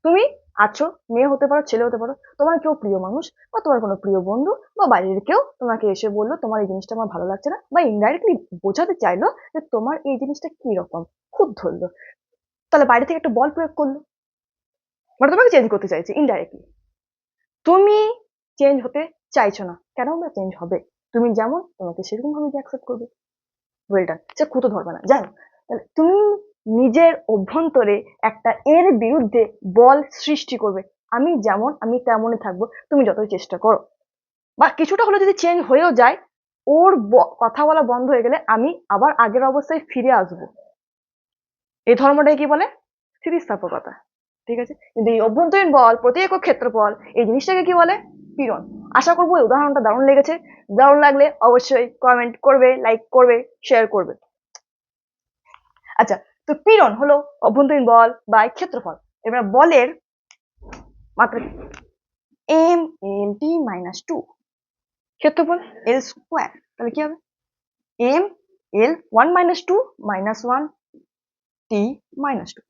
তুমি আছো, মেয়ে হতে পারো, ছেলে হতে পারো, তোমার কেউ প্রিয় মানুষ বা তোমার কোনো প্রিয় বন্ধু বা বাইরের কেউ তোমাকে এসে বললো তোমার এই জিনিসটা আমার ভালো লাগছে না, বা ইনডাইরেক্টলি বোঝাতে চাইলো যে তোমার এই জিনিসটা কি রকম, খুব ধরলো, তাহলে বাইরে থেকে একটা বল প্রয়োগ করলো, মানে তোমাকে চেঞ্জ করতে চাইছে ইনডাইরেক্টলি। তুমি চেঞ্জ হতে চাইছো না, কেন আমরা চেঞ্জ হবে? তুমি যেমন তোমাকে সেরকম ভাবে অ্যাকসেপ্ট করবে, ওয়েল ডান, সে খুঁতো ধরবে না, জানো? তাহলে তুমি নিজের অভ্যন্তরে একটা এর বিরুদ্ধে বল সৃষ্টি করবে, আমি যেমন আমি তেমনই থাকবো, তুমি যতই চেষ্টা করো, বা কিছুটা হলে যদি চেঞ্জ হয়েও যায়, ওর কথা বলা বন্ধ হয়ে গেলে আমি আবার আগের অবস্থায় ফিরে আসবো। এই ধর্মটাকে কি বলে? স্থিতিস্থাপকতা। ঠিক আছে, কিন্তু এই অভ্যন্তরীণ বল, প্রতি একক ক্ষেত্রফল, এই জিনিসটাকে কি বলে? পীড়ন। আশা করবো এই উদাহরণটা দারুণ লেগেছে। দারুণ লাগলে অবশ্যই কমেন্ট করবে, লাইক করবে, শেয়ার করবে। আচ্ছা, তো পীড়ন হলো অভ্যন্তরীণ বল বা ক্ষেত্রফল। এবার বলের মাত্রা M L T minus two, ক্ষেত্রফল এল স্কোয়ার, তাহলে কি হবে? M L one minus two minus one T minus two.